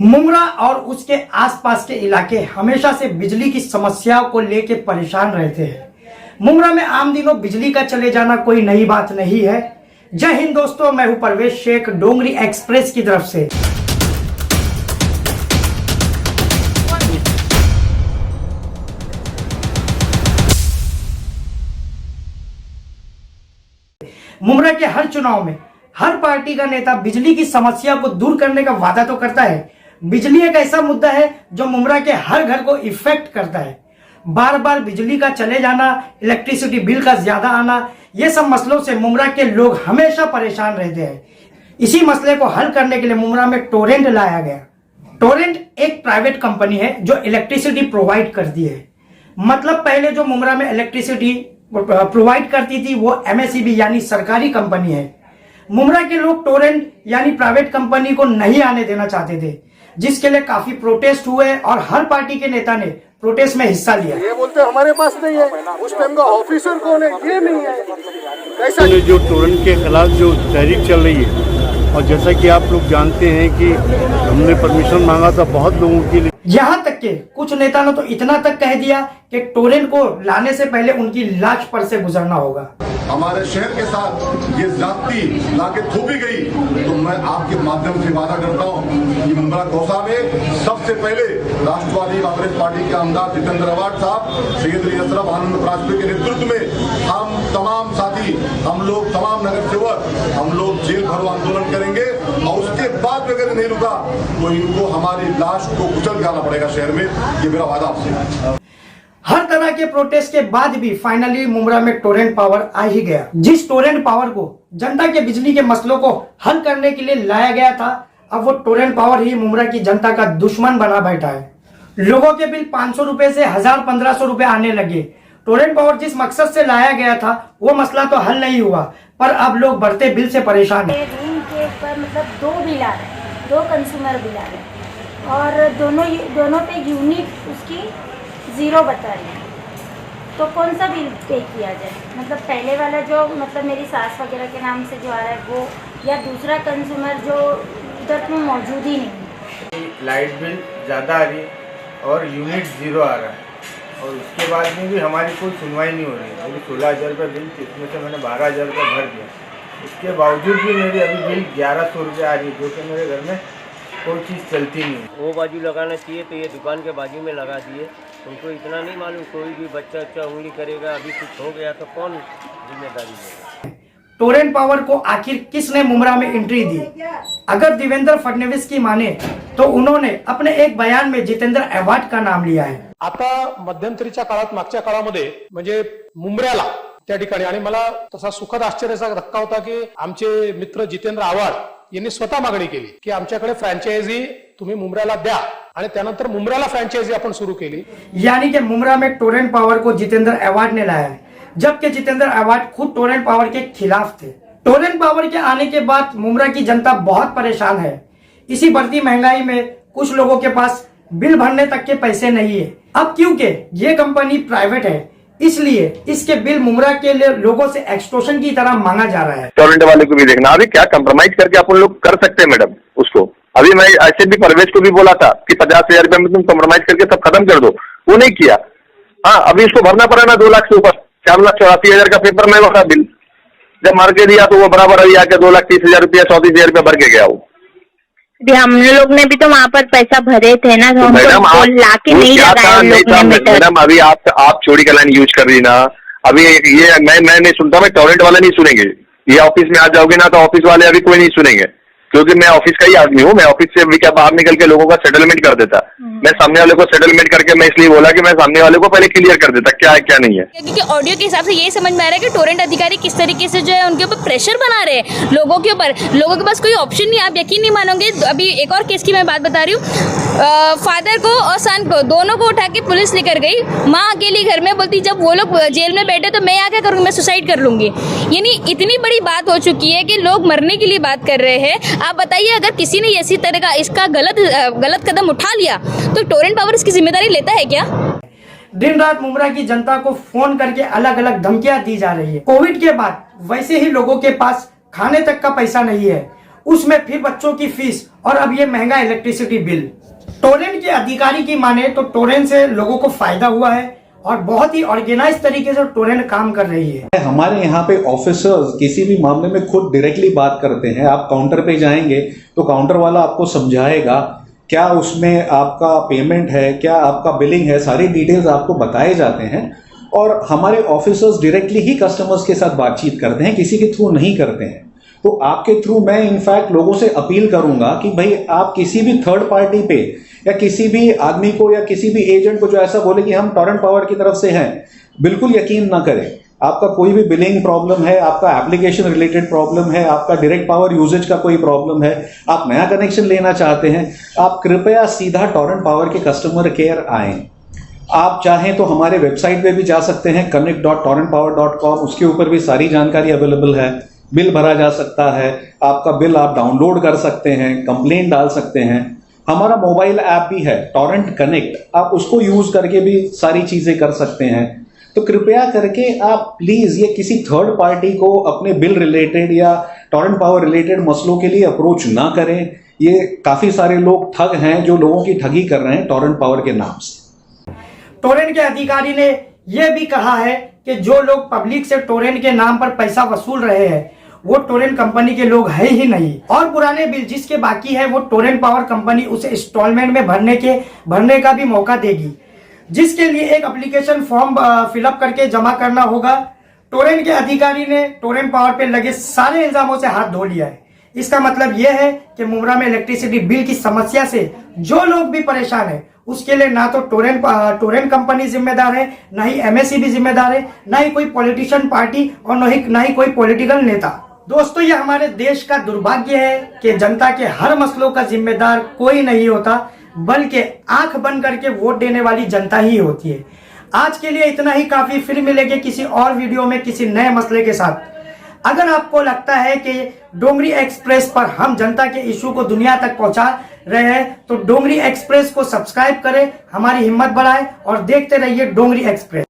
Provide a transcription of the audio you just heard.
मुमरा और उसके आसपास के इलाके हमेशा से बिजली की समस्याओं को लेकर परेशान रहते हैं। मुमरा में आम दिनों बिजली का चले जाना कोई नई बात नहीं है। जय हिंद दोस्तों, मैं हूं परवेश शेख डोंगरी एक्सप्रेस की तरफ से। मुमरा के हर चुनाव में हर पार्टी का नेता बिजली की समस्या को दूर करने का वादा तो करता है। बिजली एक ऐसा मुद्दा है जो मुमरा के हर घर को इफेक्ट करता है। बार बार बिजली का चले जाना, इलेक्ट्रिसिटी बिल का ज्यादा आना, ये सब मसलों से मुमरा के लोग हमेशा परेशान रहते हैं। इसी मसले को हल करने के लिए मुमरा में टोरेंट लाया गया। टोरेंट एक प्राइवेट कंपनी है जो इलेक्ट्रिसिटी प्रोवाइड करती है। मतलब पहले जो मुमरा में इलेक्ट्रिसिटी प्रोवाइड करती थी वो एमएसईबी यानी सरकारी कंपनी है। मुमरा के लोग टोरेंट यानी प्राइवेट कंपनी को नहीं आने देना चाहते थे, जिसके लिए काफी प्रोटेस्ट हुए और हर पार्टी के नेता ने प्रोटेस्ट में हिस्सा लिया। ये बोलते हमारे पास नहीं है, उस टाइम का ऑफिसर कौन है ये नहीं है। ऐसा जो टोरेंट के खिलाफ जो तहरीक चल रही है, और जैसा कि आप लोग जानते हैं कि हमने परमिशन मांगा था बहुत लोगों के लिए। यहाँ तक के कुछ नेता ने तो इतना तक कह दिया कि टोरेंट को लाने से पहले उनकी लाश पर से गुजरना होगा। हमारे शहर के साथ ये जाति लाके थोपी गई, तो मैं आपके माध्यम से वादा करता हूँ कि मुमरा गौसा में सबसे पहले राष्ट्रवादी कांग्रेस पार्टी के आमदार जितेंद्र अवार्ड साहब, सैयद अशरफ आनंद पराशर के नेतृत्व में हम तमाम साथी, हम लोग तमाम नगर सेवक, हम लोग जेल भरो आंदोलन करेंगे। और उसके बाद अगर नहीं रुका तो इनको हमारी लाश को कुचल के आना पड़ेगा शहर में। ये मेरा वादा आपसे है। हर तरह के प्रोटेस्ट के बाद भी फाइनली मुमरा में टोरेंट पावर आ ही गया। जिस टोरेंट पावर को जनता के बिजली के मसलों को हल करने के लिए लाया गया था, अब वो टोरेंट पावर ही मुमरा की जनता का दुश्मन बना बैठा है। लोगों के बिल 500 रुपए से 1000-1500 रुपए आने लगे। टोरेंट पावर जिस मकसद से लाया गया था वो मसला तो हल नहीं हुआ, पर अब लोग बढ़ते बिल से परेशान है। रूम के ऊपर मतलब 2 बिल आ रहे हैं, 2 कंज्यूमर बिल आ रहे हैं और दोनों पे यूनिट उसकी 0 बता रही है। तो कौन सा बिल पे किया जाए? मतलब पहले वाला जो मतलब मेरी सास वगैरह के नाम से जो आ रहा है वो, या दूसरा कंज्यूमर जो उधर में मौजूद ही नहीं। लाइट बिल ज़्यादा आ रही है और यूनिट 0 आ रहा है, और उसके बाद में भी हमारी कोई सुनवाई नहीं हो रही है। अभी 16,000 रुपये बिल थी, इसमें से मैंने 12,000 रुपये भर दिया। उसके बावजूद भी मेरी अभी बिल 1100 रुपये आ रही है, जो कि मेरे घर में कोई चीज़ चलती नहीं है। वो बाजू लगाना चाहिए तो ये दुकान के बाजू में लगा दिए। उनको इतना नहीं मालूम, कोई भी बच्चा उंगली करेगा, अभी कुछ हो गया तो कौन जिम्मेदारी लेगा? टोरेंट पावर को आखिर किसने मुमरा में एंट्री दी? अगर देवेंद्र फडणवीस की माने तो उन्होंने अपने एक बयान में जितेंद्र अवार्ड का नाम लिया है। आता मध्यंतरीच्या काळात, मागच्या काळामध्ये म्हणजे मुंबऱ्याला त्या ठिकाणी, आणि मला तसा सुखद आश्चर्याचा धक्का होता की आमचे मित्र जितेंद्र आव्हाड यांनी स्वतः मागणी केली की आमच्याकडे फ्रँचायझी तुम्ही मुंबऱ्याला द्या, आणि त्यानंतर मुंबऱ्याला फ्रँचायझी आपण सुरू केली। यानी कि मुमरा में टोरेंट पावर को जितेंद्र अवार्ड ने लाया है, जबकि जितेंद्र अवार्ड खुद टोरेंट पावर के खिलाफ थे। टोरेंट पावर के आने के बाद मुमरा की जनता बहुत परेशान है। इसी बढ़ती महंगाई में कुछ लोगों के पास बिल भरने तक के पैसे नहीं है। अब क्योंकि ये कंपनी प्राइवेट है, इसलिए इसके बिल मुमरा के लिए लोगों से एक्सटॉर्शन की तरह मांगा जा रहा है। टोरेंट वाले को भी देखना, अभी क्या कंप्रोमाइज करके अपन लोग कर सकते हैं मैडम उसको। अभी मैं ऐसे भी परवेश को भी बोला था कि 50,000 रुपये में तुम कंप्रोमाइज करके सब खत्म कर दो, वो नहीं किया। हाँ, अभी इसको भरना पड़ा ना 2 लाख से ऊपर, 4,84,000 का पेपर में भरा बिल। जब मार के दिया तो वो बराबर अभी आके 2,30,000 रुपया 34,000 रुपया भर के गया वो। हम लोग ने भी तो वहाँ पर पैसा भरे थे ना, तो मैडम आप लाके नहीं लगाया मैडम। अभी आप चोरी का लाइन यूज कर रही ना। अभी ये मैं नहीं सुनता, मैं टोरेंट वाले नहीं सुनेंगे। ये ऑफिस में आ जाओगे ना तो ऑफिस वाले अभी कोई नहीं सुनेंगे, क्योंकि मैं ऑफिस का ही आदमी हूँ। मैं ऑफिस से भी क्या बाहर निकल के लोगों का सेटलमेंट कर देता। मैं सामने वाले को सेटलमेंट करके, मैं इसलिए बोला कि मैं सामने वाले को पहले क्लियर कर देता क्या है क्या नहीं है। क्योंकि ऑडियो के हिसाब से ये समझ में आ रहा है कि टोरेंट अधिकारी किस तरीके से जो है उनके ऊपर प्रेशर बना रहे हैं लोगों के ऊपर। लोगों के पास कोई ऑप्शन नहीं, आप यकीन नहीं मानोगे। अभी एक और केस की मैं बात बता रही हूँ। फादर को और सन को दोनों को उठा के पुलिस लेकर गई। माँ अकेली घर में बोलती जब वो लोग जेल में बैठे तो मैं यहाँ क्या करूँगी, मैं सुसाइड कर लूंगी। यानी इतनी बड़ी बात हो चुकी है कि लोग मरने के लिए बात कर रहे हैं। आप बताइए, अगर किसी ने इसी तरह का इसका गलत कदम उठा लिया तो टोरेंट पावर इसकी जिम्मेदारी लेता है क्या? दिन रात मुमरा की जनता को फोन करके अलग अलग धमकियां दी जा रही है। कोविड के बाद वैसे ही लोगों के पास खाने तक का पैसा नहीं है, उसमें फिर बच्चों की फीस और अब ये महंगा इलेक्ट्रिसिटी बिल। टोरेंट के अधिकारी की माने तो टोरेंट से लोगों को फायदा हुआ है और बहुत ही ऑर्गेनाइज तरीके से टोरेंट काम कर रही है। हमारे यहाँ पे ऑफिसर्स किसी भी मामले में खुद डायरेक्टली बात करते हैं। आप काउंटर पे जाएंगे तो काउंटर वाला आपको समझाएगा क्या उसमें आपका पेमेंट है, क्या आपका बिलिंग है, सारी डिटेल्स आपको बताए जाते हैं। और हमारे ऑफिसर्स डायरेक्टली ही कस्टमर्स के साथ बातचीत करते हैं, किसी के थ्रू नहीं करते हैं। तो आपके थ्रू मैं इनफैक्ट लोगों से अपील करूंगा कि भाई आप किसी भी थर्ड पार्टी पे या किसी भी आदमी को या किसी भी एजेंट को जो ऐसा बोले कि हम टोरेंट पावर की तरफ से हैं, बिल्कुल यकीन ना करें। आपका कोई भी बिलिंग प्रॉब्लम है, आपका एप्लीकेशन रिलेटेड प्रॉब्लम है, आपका डायरेक्ट पावर यूजेज का कोई प्रॉब्लम है, आप नया कनेक्शन लेना चाहते हैं, आप कृपया सीधा टोरेंट पावर के कस्टमर केयर आएं। आप चाहें तो हमारे वेबसाइट पे भी जा सकते हैं connect.torrentpower.com, उसके ऊपर भी सारी जानकारी अवेलेबल है। बिल भरा जा सकता है, आपका बिल आप डाउनलोड कर सकते हैं, कंप्लेंट डाल सकते हैं। हमारा मोबाइल ऐप भी है टोरेंट कनेक्ट, आप उसको यूज करके भी सारी चीजें कर सकते हैं। तो कृपया करके आप प्लीज ये किसी थर्ड पार्टी को अपने बिल रिलेटेड या टोरेंट पावर रिलेटेड मसलों के लिए अप्रोच ना करें। ये काफी सारे लोग ठग हैं जो लोगों की ठगी कर रहे हैं टोरेंट पावर के नाम से। टोरेंट के अधिकारी ने यह भी कहा है कि जो लोग पब्लिक से टोरेंट के नाम पर पैसा वसूल रहे हैं वो टोरेंट कंपनी के लोग है ही नहीं, और पुराने बिल जिसके बाकी है वो टोरेंट पावर कंपनी उसे इंस्टॉलमेंट में भरने का भी मौका देगी, जिसके लिए एक एप्लीकेशन फॉर्म फिलअप करके जमा करना होगा। टोरेंट के अधिकारी ने टोरेंट पावर पे लगे सारे इल्जामों से हाथ धो लिया है। इसका मतलब यह है कि मुमरा में इलेक्ट्रिसिटी बिल की समस्या से जो लोग भी परेशान है उसके लिए ना तो टोरेंट कंपनी जिम्मेदार है, ना ही MSEB जिम्मेदार है, ना ही कोई पॉलिटिशियन पार्टी और ना ही कोई पॉलिटिकल नेता। दोस्तों, ये हमारे देश का दुर्भाग्य है कि जनता के हर मसलों का जिम्मेदार कोई नहीं होता, बल्कि आंख बंद करके वोट देने वाली जनता ही होती है। आज के लिए इतना ही काफी, फिर मिलेंगे किसी और वीडियो में किसी नए मसले के साथ। अगर आपको लगता है कि डोंगरी एक्सप्रेस पर हम जनता के इशू को दुनिया तक पहुंचा रहे हैं तो डोंगरी एक्सप्रेस को सब्सक्राइब करें, हमारी हिम्मत बढ़ाएं और देखते रहिए डोंगरी एक्सप्रेस।